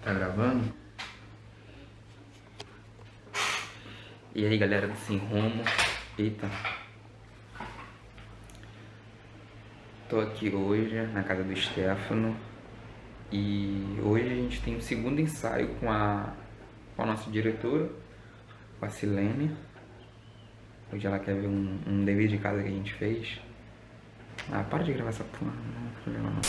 Tá gravando? E aí, galera do Sem Rumo. Eita. Tô aqui hoje na casa do Stefano. E hoje a gente tem o segundo ensaio com a nossa diretora, com a Silene. Hoje ela quer ver um dever de casa que a gente fez. Ah, para de gravar essa porra. Não quero gravar não.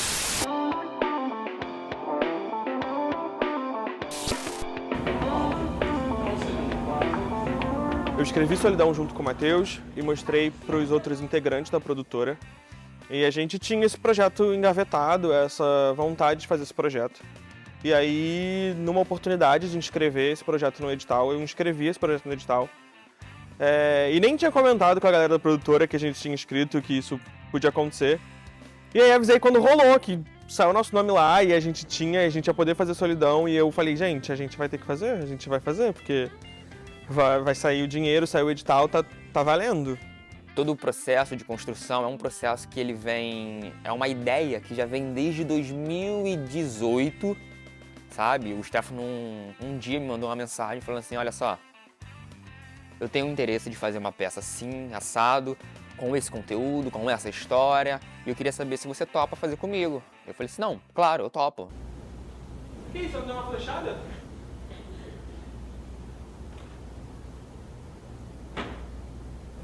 Eu escrevi Solidão junto com o Matheus e mostrei para os outros integrantes da produtora. E a gente tinha esse projeto engavetado, essa vontade de fazer esse projeto. E aí, numa oportunidade de inscrever esse projeto no edital, eu inscrevi esse projeto no edital. E nem tinha comentado com a galera da produtora que a gente tinha inscrito que isso podia acontecer. E aí avisei quando rolou, que saiu nosso nome lá e a gente ia poder fazer Solidão. E eu falei, gente, a gente vai ter que fazer, a gente vai fazer, porque vai sair o dinheiro, saiu o edital, tá valendo. Todo o processo de construção é um processo que ele vem... É uma ideia que já vem desde 2018, sabe? O Stefano um dia me mandou uma mensagem falando assim, olha só, eu tenho interesse de fazer uma peça assim, assado, com esse conteúdo, com essa história, e eu queria saber se você topa fazer comigo. Eu falei assim, não, claro, eu topo. Que isso, não deu uma flechada?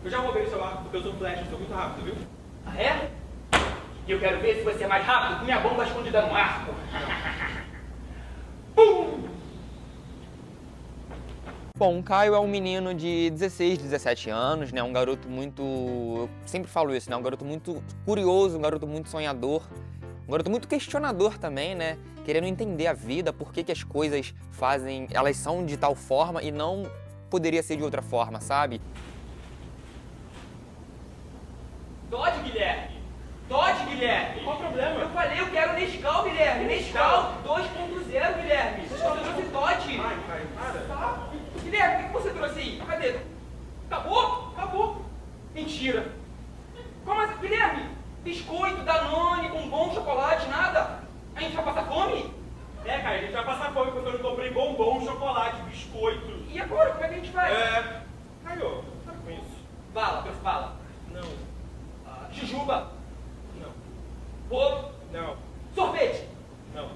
Eu já roubei o seu arco porque eu sou flash, eu sou muito rápido, viu? Ah, é? E eu quero ver se você é mais rápido com minha bomba escondida no arco. Pum! Bom, o Caio é um menino de 16, 17 anos, né? Um garoto muito... Eu sempre falo isso, né? Um garoto muito curioso, um garoto muito sonhador. Um garoto muito questionador também, né? Querendo entender a vida, por que as coisas elas são de tal forma e não poderia ser de outra forma, sabe? Dodge, Guilherme! Dodge, Guilherme! Qual o problema? Eu falei, eu quero Nescau, Guilherme! Nescau 2.0, Guilherme! Você trouxe Dodge! Ai, para. Tá? Guilherme, o que você trouxe aí? Cadê? Acabou? Acabou! Mentira! Como assim, Guilherme? Biscoito, Danone, bombom, chocolate, nada? A gente vai passar fome? É, cara, a gente vai passar fome porque eu não comprei bombom, chocolate, biscoito. E agora, como é que a gente faz? Caio, para com isso. Bala, trouxe bala. Não, Jujuba. não, Bolo. não, Sorvete. não.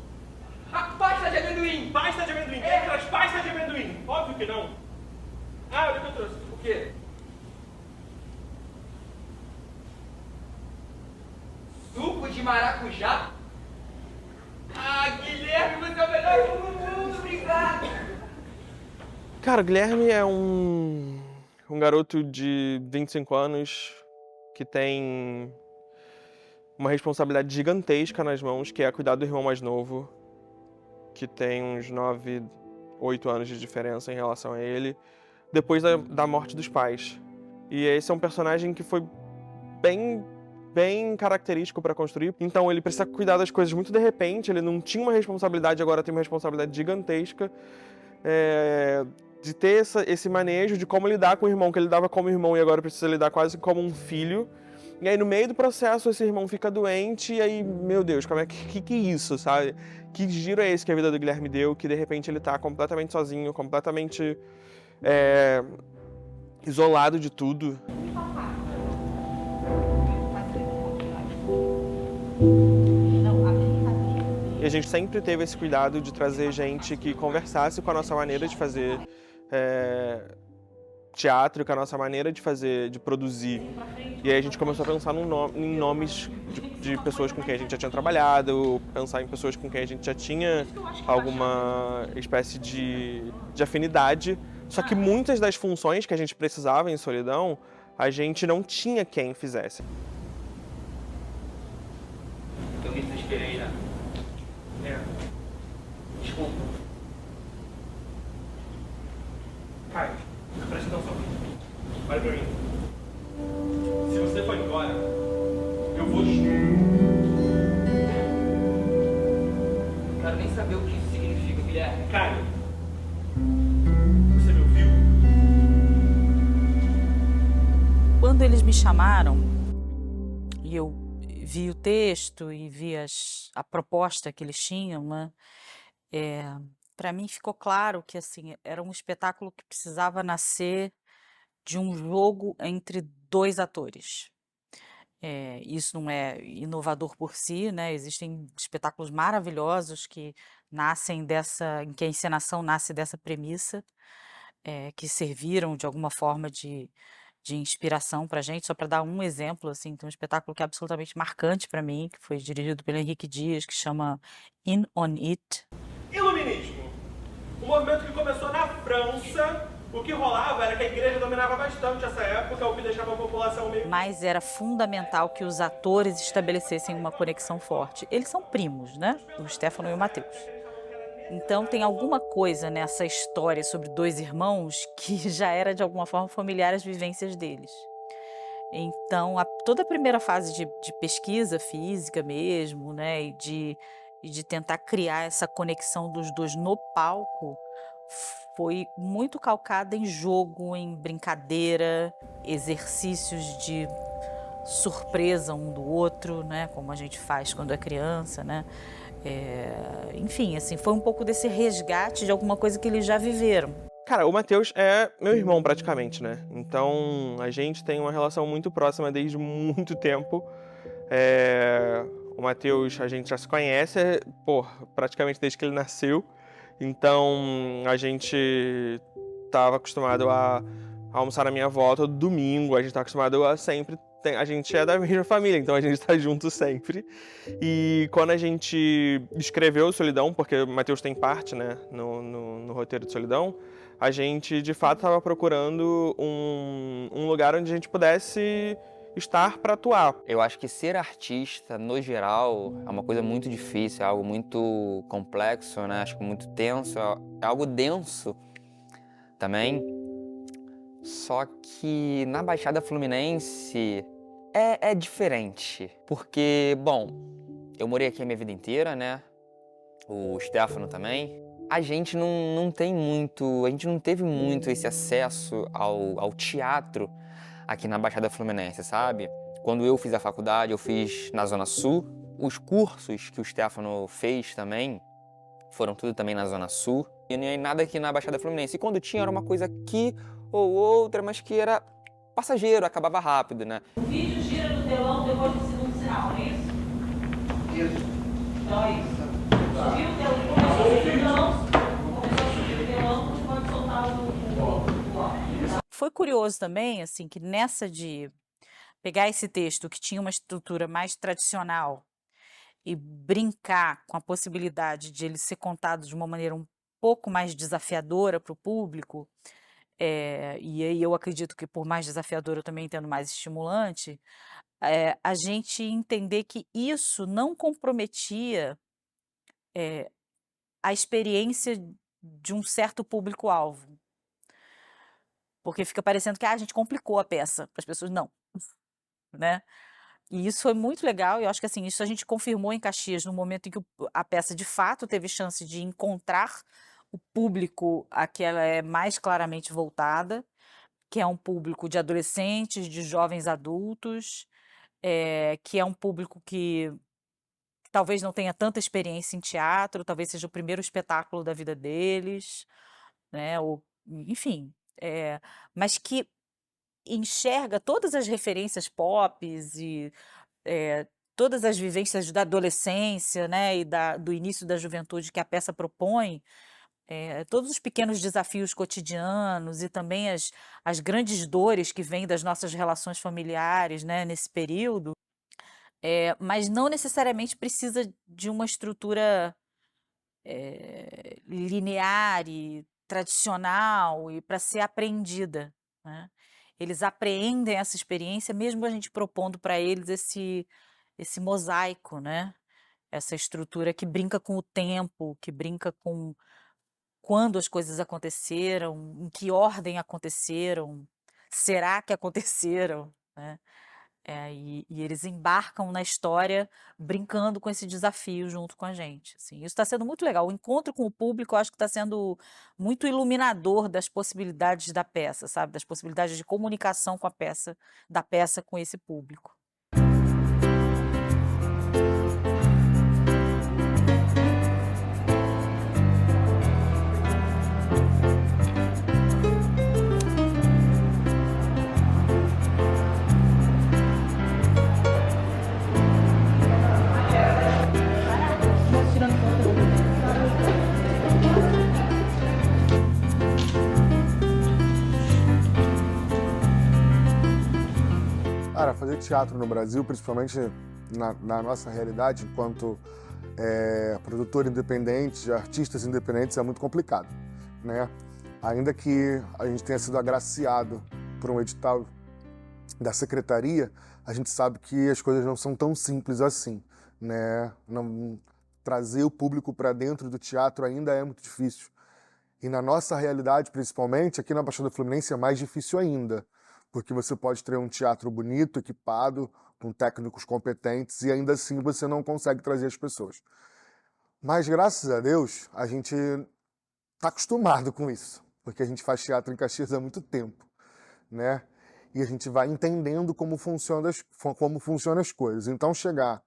Pasta de amendoim. Pasta de amendoim, É. quem traz pasta de amendoim? Óbvio que não. Ah, olha o que eu trouxe. O quê? Suco de maracujá? Ah, Guilherme, você é o melhor do mundo, obrigado! Cara, o Guilherme é um garoto de 25 anos que tem uma responsabilidade gigantesca nas mãos, que é cuidar do irmão mais novo, que tem uns 9, 8 anos de diferença em relação a ele, depois da morte dos pais. E esse é um personagem que foi bem característico para construir. Então ele precisa cuidar das coisas muito de repente, ele não tinha uma responsabilidade, agora tem uma responsabilidade gigantesca. De ter esse manejo de como lidar com o irmão, que ele lidava como irmão e agora precisa lidar quase como um filho. E aí no meio do processo esse irmão fica doente e aí, meu Deus, como é que é isso, sabe? Que giro é esse que a vida do Guilherme deu, que de repente ele tá completamente sozinho, completamente isolado de tudo. E a gente sempre teve esse cuidado de trazer gente que conversasse com a nossa maneira de fazer teatro, com a nossa maneira de produzir. E aí a gente começou a pensar em nomes de pessoas com quem a gente já tinha trabalhado, pensar em pessoas com quem a gente já tinha alguma espécie de afinidade. Só que muitas das funções que a gente precisava em Solidão, a gente não tinha quem fizesse. Eu me desesperei, né? Desculpa. Caio, presta atenção. Olha pra mim. Se você for embora, eu vou Não quero nem saber o que isso significa, Guilherme. Caio, você me ouviu? Quando eles me chamaram, e vi o texto e vi a proposta que eles tinham, né? Para mim ficou claro que assim era um espetáculo que precisava nascer de um jogo entre dois atores. Isso não é inovador por si, né? Existem espetáculos maravilhosos que nascem em que a encenação nasce dessa premissa, que serviram de alguma forma de inspiração para gente. Só para dar um exemplo, assim, tem um espetáculo que é absolutamente marcante para mim, que foi dirigido pelo Henrique Dias, que chama In On It. Iluminismo. Um movimento que começou na França. O que rolava era que a igreja dominava bastante essa época, o que deixava a população meio... Mas era fundamental que os atores estabelecessem uma conexão forte. Eles são primos, né? O Stefano e o Matheus. Então tem alguma coisa nessa história sobre dois irmãos que já era de alguma forma familiar às vivências deles. Então toda a primeira fase de pesquisa física mesmo, né, e de tentar criar essa conexão dos dois no palco foi muito calcada em jogo, em brincadeira, exercícios de surpresa um do outro, né, como a gente faz quando é criança, né? Enfim, assim, foi um pouco desse resgate de alguma coisa que eles já viveram. Cara, o Matheus é meu irmão praticamente, né? Então a gente tem uma relação muito próxima desde muito tempo. O Matheus, a gente já se conhece, praticamente desde que ele nasceu. Então a gente estava acostumado a almoçar na minha avó todo domingo, a gente está acostumado a sempre... A gente é da mesma família, então a gente está junto sempre. E quando a gente escreveu Solidão, porque o Matheus tem parte, né, no roteiro de Solidão, a gente de fato estava procurando um lugar onde a gente pudesse estar para atuar. Eu acho que ser artista, no geral, é uma coisa muito difícil, é algo muito complexo, né? Acho que muito tenso, é algo denso também. Só que na Baixada Fluminense é diferente, porque, bom, eu morei aqui a minha vida inteira, né? O Stefano também. A gente não teve muito esse acesso ao teatro aqui na Baixada Fluminense, sabe? Quando eu fiz a faculdade, eu fiz na Zona Sul. Os cursos que o Stefano fez também foram tudo também na Zona Sul. E nem nada aqui na Baixada Fluminense. E quando tinha, era uma coisa aqui ou outra, mas que era passageiro, acabava rápido, né? O vídeo gira no telão depois do segundo sinal, não é isso? Isso. Então é isso. Subiu o telão, começou a subir o telão, você pode soltar o... Foi curioso também, assim, que nessa de pegar esse texto que tinha uma estrutura mais tradicional e brincar com a possibilidade de ele ser contado de uma maneira um pouco mais desafiadora para o público, e aí eu acredito que por mais desafiador eu também entendo mais estimulante, a gente entender que isso não comprometia a experiência de um certo público-alvo. Porque fica parecendo que a gente complicou a peça para as pessoas. Não, né? E isso foi muito legal, e eu acho que assim, isso a gente confirmou em Caxias no momento em que a peça de fato teve chance de encontrar o público a que ela é mais claramente voltada, que é um público de adolescentes, de jovens adultos, que é um público que talvez não tenha tanta experiência em teatro, talvez seja o primeiro espetáculo da vida deles, né? Enfim, mas que enxerga todas as referências pop e todas as vivências da adolescência, né, e do início da juventude que a peça propõe, todos os pequenos desafios cotidianos e também as grandes dores que vêm das nossas relações familiares, né, nesse período, mas não necessariamente precisa de uma estrutura linear e tradicional e para ser apreendida, né? Eles apreendem essa experiência mesmo a gente propondo para eles esse mosaico, né? Essa estrutura que brinca com o tempo, que brinca com quando as coisas aconteceram, em que ordem aconteceram, será que aconteceram, né? E eles embarcam na história brincando com esse desafio junto com a gente. Assim, isso está sendo muito legal. O encontro com o público, eu acho que está sendo muito iluminador das possibilidades da peça, sabe? Das possibilidades de comunicação com da peça com esse público. teatro no Brasil, principalmente na nossa realidade, enquanto produtor independente, artistas independentes, é muito complicado, né? Ainda que a gente tenha sido agraciado por um edital da secretaria, a gente sabe que as coisas não são tão simples assim, né? Trazer o público para dentro do teatro ainda é muito difícil. E na nossa realidade, principalmente, aqui na Baixada Fluminense é mais difícil ainda, porque você pode ter um teatro bonito, equipado, com técnicos competentes, e ainda assim você não consegue trazer as pessoas. Mas, graças a Deus, a gente está acostumado com isso, porque a gente faz teatro em Caxias há muito tempo, né? E a gente vai entendendo como funcionam as coisas. Então, chegar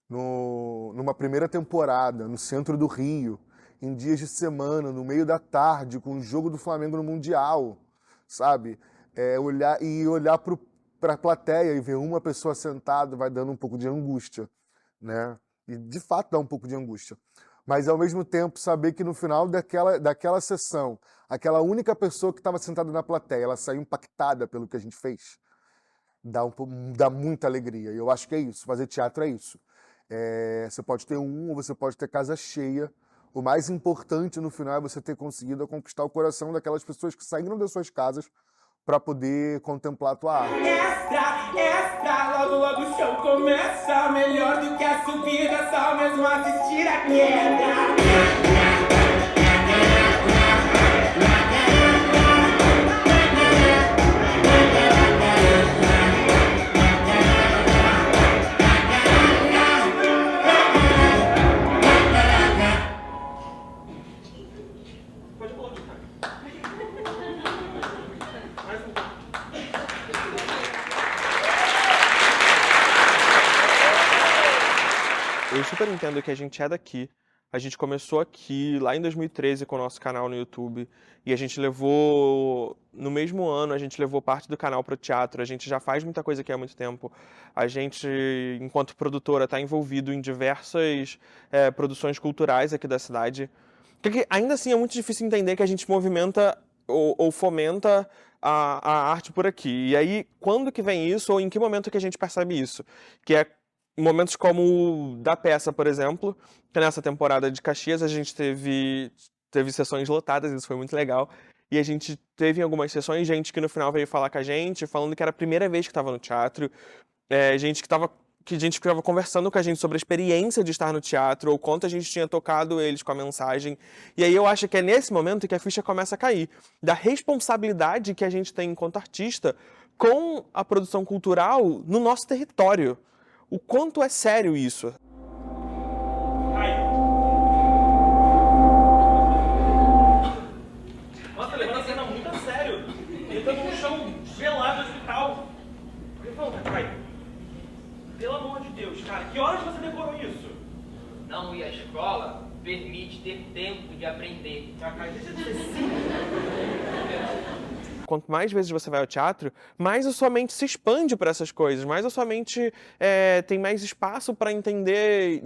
numa primeira temporada, no centro do Rio, em dias de semana, no meio da tarde, com o jogo do Flamengo no Mundial, sabe? Olhar para a plateia e ver uma pessoa sentada vai dando um pouco de angústia, né? E, de fato, dá um pouco de angústia. Mas, ao mesmo tempo, saber que no final daquela sessão, aquela única pessoa que estava sentada na plateia, ela saiu impactada pelo que a gente fez, dá muita alegria. E eu acho que é isso, fazer teatro é isso. Você pode ter ou você pode ter casa cheia. O mais importante no final é você ter conseguido conquistar o coração daquelas pessoas que saíram das suas casas para poder contemplar a tua arte. Extra, logo o show começa. Melhor do que a subida, só mesmo assistir a queda. Eu super entendo que a gente é daqui. A gente começou aqui, lá em 2013, com o nosso canal no YouTube. E a gente levou, no mesmo ano, a gente levou parte do canal para o teatro. A gente já faz muita coisa aqui há muito tempo. A gente, enquanto produtora, está envolvido em diversas produções culturais aqui da cidade. Porque ainda assim é muito difícil entender que a gente movimenta ou fomenta a arte por aqui. E aí, quando que vem isso, ou em que momento que a gente percebe isso? Que é momentos como o da peça, por exemplo, que nessa temporada de Caxias a gente teve sessões lotadas, isso foi muito legal. E a gente teve em algumas sessões gente que no final veio falar com a gente, falando que era a primeira vez que estava no teatro, gente que estava conversando com a gente sobre a experiência de estar no teatro, ou quanto a gente tinha tocado eles com a mensagem. E aí eu acho que é nesse momento que a ficha começa a cair, da responsabilidade que a gente tem enquanto artista com a produção cultural no nosso território. O quanto é sério isso? Nossa, levando a cena muito a sério. Ele tá num chão gelado do hospital. Vai. Pelo amor de Deus, cara, que horas você decorou isso? Não ir à escola permite ter tempo de aprender. Cara, deixa de ser assim. Quanto mais vezes você vai ao teatro, mais a sua mente se expande para essas coisas, mais a sua mente tem mais espaço para entender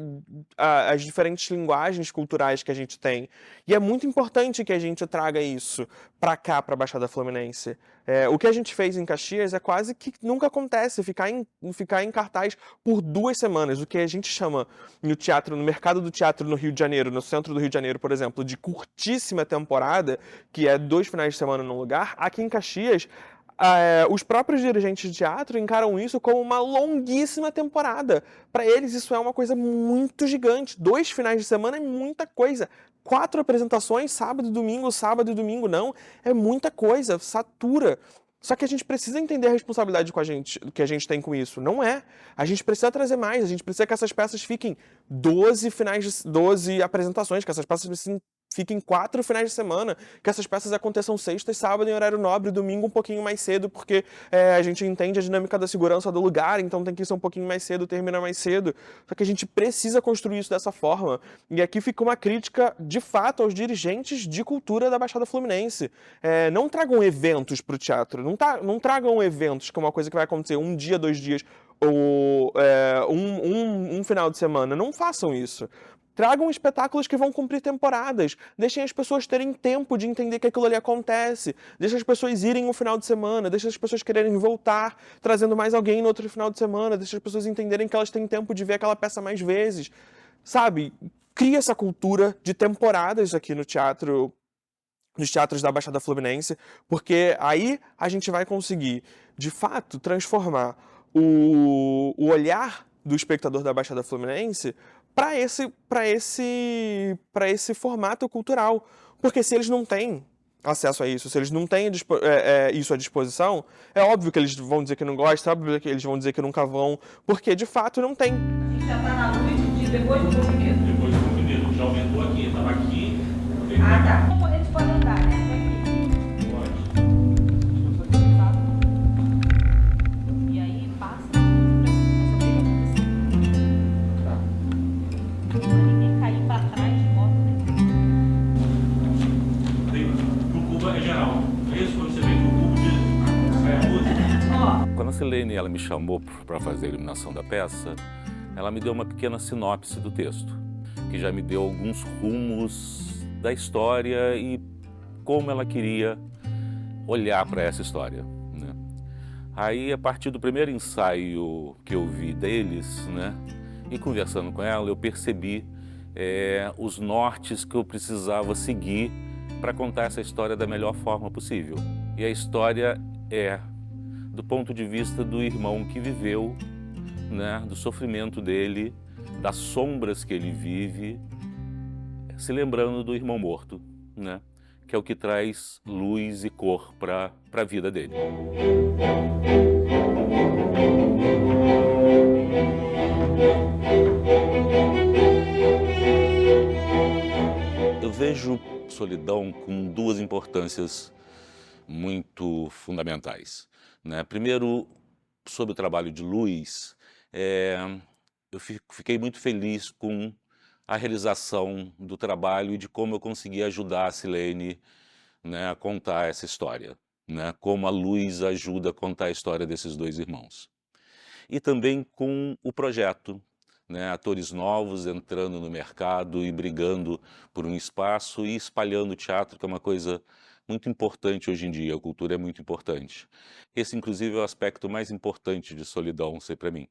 as diferentes linguagens culturais que a gente tem. E é muito importante que a gente traga isso para cá, para a Baixada Fluminense. O que a gente fez em Caxias é quase que nunca acontece, ficar em cartaz por 2 semanas. O que a gente chama no teatro, no mercado do teatro no Rio de Janeiro, no centro do Rio de Janeiro, por exemplo, de curtíssima temporada, que é 2 finais de semana num lugar, aqui em Caxias, os próprios dirigentes de teatro encaram isso como uma longuíssima temporada. Para eles isso é uma coisa muito gigante. 2 finais de semana é muita coisa. 4 apresentações, sábado e domingo não, é muita coisa, satura. Só que a gente precisa entender a responsabilidade que a gente tem com isso. Não é. A gente precisa trazer mais, a gente precisa que essas peças fiquem 12 apresentações, que essas peças fiquem 4 finais de semana, que essas peças aconteçam sexta e sábado em horário nobre, domingo um pouquinho mais cedo, porque a gente entende a dinâmica da segurança do lugar, então tem que ser um pouquinho mais cedo, termina mais cedo. Só que a gente precisa construir isso dessa forma. E aqui fica uma crítica, de fato, aos dirigentes de cultura da Baixada Fluminense. Não tragam eventos para o teatro, não tragam eventos, que é uma coisa que vai acontecer 1 dia, 2 dias, ou um final de semana. Não façam isso. Tragam espetáculos que vão cumprir temporadas. Deixem as pessoas terem tempo de entender que aquilo ali acontece. Deixem as pessoas irem no final de semana. Deixem as pessoas quererem voltar, trazendo mais alguém no outro final de semana. Deixem as pessoas entenderem que elas têm tempo de ver aquela peça mais vezes. Sabe? Cria essa cultura de temporadas aqui no teatro, nos teatros da Baixada Fluminense, porque aí a gente vai conseguir, de fato, transformar o olhar do espectador da Baixada Fluminense para esse formato cultural. Porque se eles não têm acesso a isso, se eles não têm isso à disposição, é óbvio que eles vão dizer que não gostam, é óbvio que eles vão dizer que nunca vão, porque de fato não tem. A gente já tá na luz depois do movimento. Depois do movimento, já aumentou aqui, estava aqui. Ah, tá. A gente pode andar, né? E aí passa essa briga acontecer. Ninguém cair pra trás de moto, né? O cubo é geral. É isso quando você vem pro cubo de música. Quando a Silene ela me chamou para fazer a iluminação da peça, ela me deu uma pequena sinopse do texto, que já me deu alguns rumos da história e como ela queria olhar para essa história, né? Aí, a partir do primeiro ensaio que eu vi deles, né, e conversando com ela, eu percebi os nortes que eu precisava seguir para contar essa história da melhor forma possível. E a história é do ponto de vista do irmão que viveu, né, do sofrimento dele, das sombras que ele vive, se lembrando do irmão morto, né, que é o que traz luz e cor para a vida dele. Eu vejo Solidão com duas importâncias muito fundamentais, né? Primeiro, sobre o trabalho de luz, eu fiquei muito feliz com a realização do trabalho e de como eu consegui ajudar a Silene, né, a contar essa história, né? Como a luz ajuda a contar a história desses dois irmãos. E também com o projeto, né? Atores novos entrando no mercado e brigando por um espaço e espalhando o teatro, que é uma coisa muito importante hoje em dia, a cultura é muito importante. Esse, inclusive, é o aspecto mais importante de Solidão ser para mim,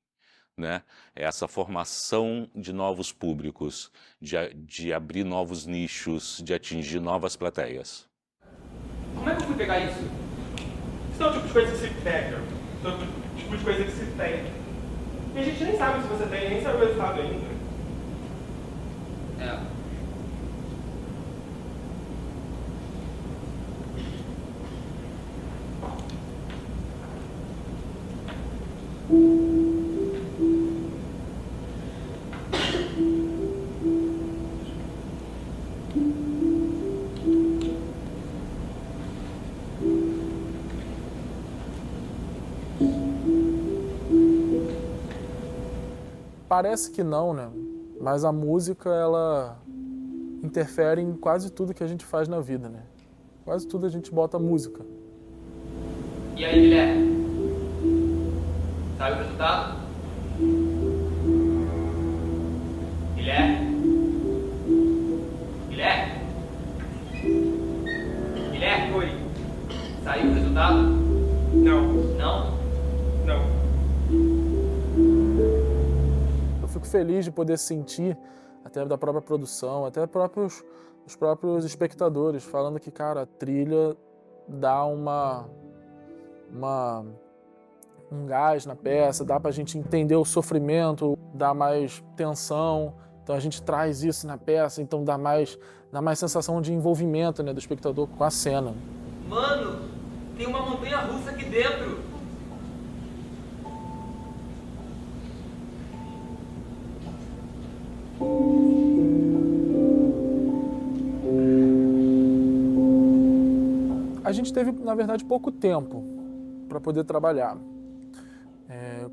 né? É essa formação de novos públicos, de abrir novos nichos, de atingir novas plateias. Como é que eu fui pegar isso? Isso é o tipo de coisa que se pega. Isso é o tipo de coisa que se tem. E a gente nem sabe se você tem, nem sabe o resultado ainda. É. Parece que não, né? Mas a música, ela interfere em quase tudo que a gente faz na vida, né? Quase tudo a gente bota música. E aí, Guilherme? Sabe o resultado? Guilherme? Guilherme? Guilherme, oi. Saiu o resultado? Não. Não? Não. Eu fico feliz de poder sentir, até da própria produção, até os próprios espectadores, falando que, cara, a trilha dá um gás na peça, dá pra gente entender o sofrimento, dá mais tensão, então a gente traz isso na peça, então dá mais sensação de envolvimento, né, do espectador com a cena. Mano, tem uma montanha russa aqui dentro. A gente teve, na verdade, pouco tempo para poder trabalhar.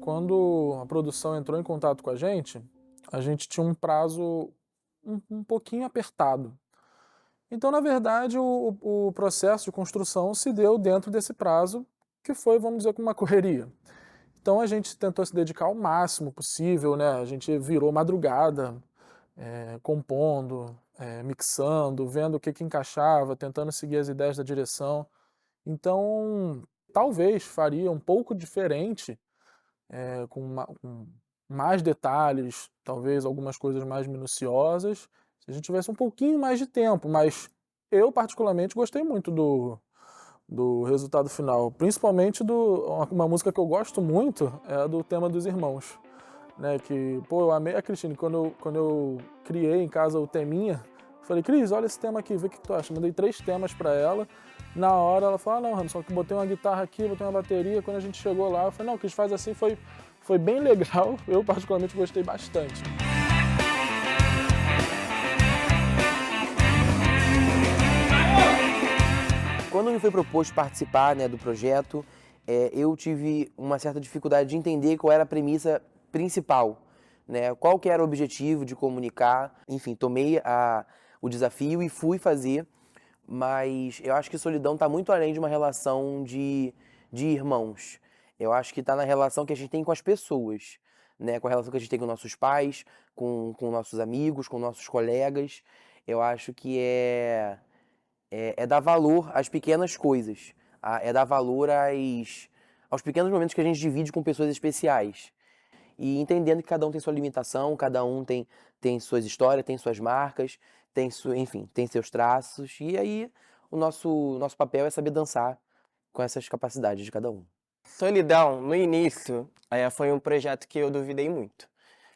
Quando a produção entrou em contato com a gente tinha um prazo um pouquinho apertado. Então, na verdade, o processo de construção se deu dentro desse prazo, que foi, vamos dizer, com uma correria. Então, a gente tentou se dedicar ao máximo possível, né? A gente virou madrugada compondo, mixando, vendo o que encaixava, tentando seguir as ideias da direção. Então, talvez faria um pouco diferente, com mais detalhes, talvez algumas coisas mais minuciosas, se a gente tivesse um pouquinho mais de tempo, mas eu particularmente gostei muito do resultado final, principalmente uma música que eu gosto muito é a do tema dos irmãos, né, que, pô, eu amei a Cristine, quando eu criei em casa o teminha, falei, Cris, olha esse tema aqui, vê o que tu acha, mandei 3 temas pra ela, na hora ela falou, não, Ramos, só que botei uma guitarra aqui, botei uma bateria, quando a gente chegou lá, eu falei, não, Cris, faz assim, foi bem legal, eu particularmente gostei bastante. Quando me foi proposto participar, né, do projeto, eu tive uma certa dificuldade de entender qual era a premissa principal, né, qual que era o objetivo de comunicar. Enfim, tomei o desafio e fui fazer, mas eu acho que Solidão está muito além de uma relação de irmãos. Eu acho que está na relação que a gente tem com as pessoas, né, com a relação que a gente tem com nossos pais, com nossos amigos, com nossos colegas. Eu acho que é dar valor às pequenas coisas, é dar valor aos pequenos momentos que a gente divide com pessoas especiais. E entendendo que cada um tem sua limitação, cada um tem suas histórias, tem suas marcas, enfim, tem seus traços. E aí o nosso papel é saber dançar com essas capacidades de cada um. Solidão, no início, foi um projeto que eu duvidei muito.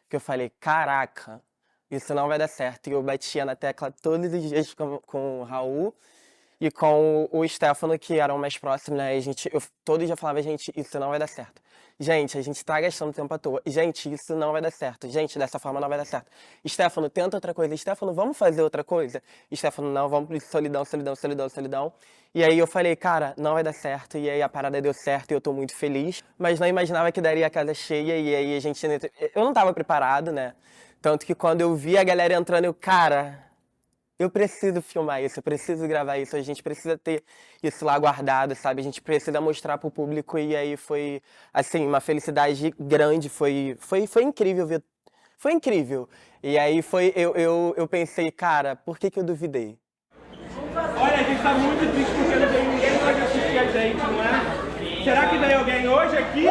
Que eu falei, caraca, isso não vai dar certo. E eu batia na tecla todos os dias com o Raul e com o Stefano, que eram mais próximos, né? Eu todo dia falava, gente, isso não vai dar certo. Gente, a gente tá gastando tempo à toa. Gente, isso não vai dar certo. Gente, dessa forma não vai dar certo. Stefano, tenta outra coisa. Stefano, vamos fazer outra coisa? Stefano, não, vamos pro Solidão, Solidão, Solidão, Solidão. E aí eu falei, cara, não vai dar certo. E aí a parada deu certo e eu tô muito feliz. Mas não imaginava que daria a casa cheia. E aí a gente... Eu não tava preparado, né? Tanto que quando eu vi a galera entrando, eu preciso filmar isso, eu preciso gravar isso, a gente precisa ter isso lá guardado, sabe? A gente precisa mostrar pro público e aí foi, assim, uma felicidade grande, foi incrível ver, foi incrível. E aí eu pensei, cara, por que eu duvidei? Olha, a gente tá muito triste porque não veio ninguém pra assistir a gente, não é? Será que veio alguém hoje aqui?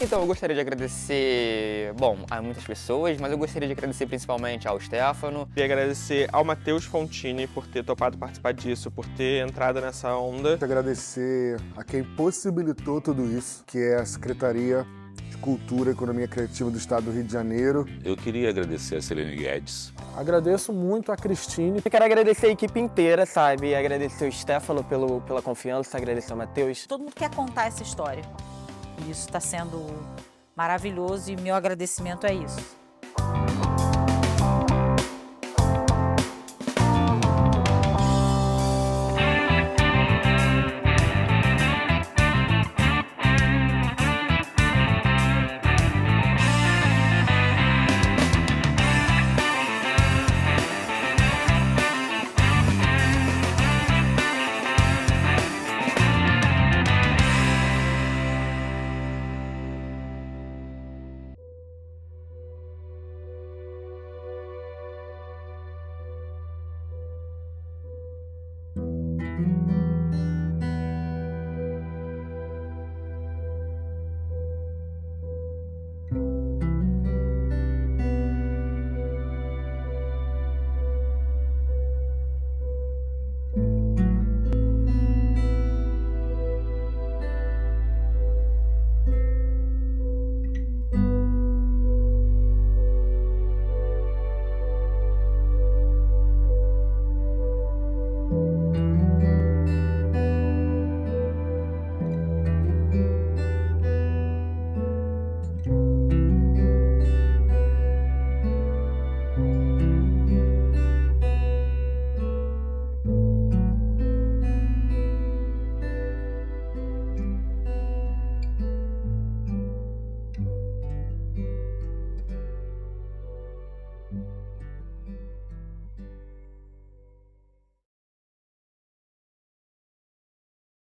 Então, eu gostaria de agradecer, bom, a muitas pessoas, mas eu gostaria de agradecer principalmente ao Stefano. E agradecer ao Matheus Fontini por ter topado participar disso, por ter entrado nessa onda. Agradecer a quem possibilitou tudo isso, que é a Secretaria de Cultura e Economia Criativa do Estado do Rio de Janeiro. Eu queria agradecer a Selene Guedes. Agradeço muito a Cristine. Eu quero agradecer a equipe inteira, sabe? Agradecer o Stefano pela confiança, agradecer ao Matheus. Todo mundo quer contar essa história. E isso está sendo maravilhoso e meu agradecimento é isso.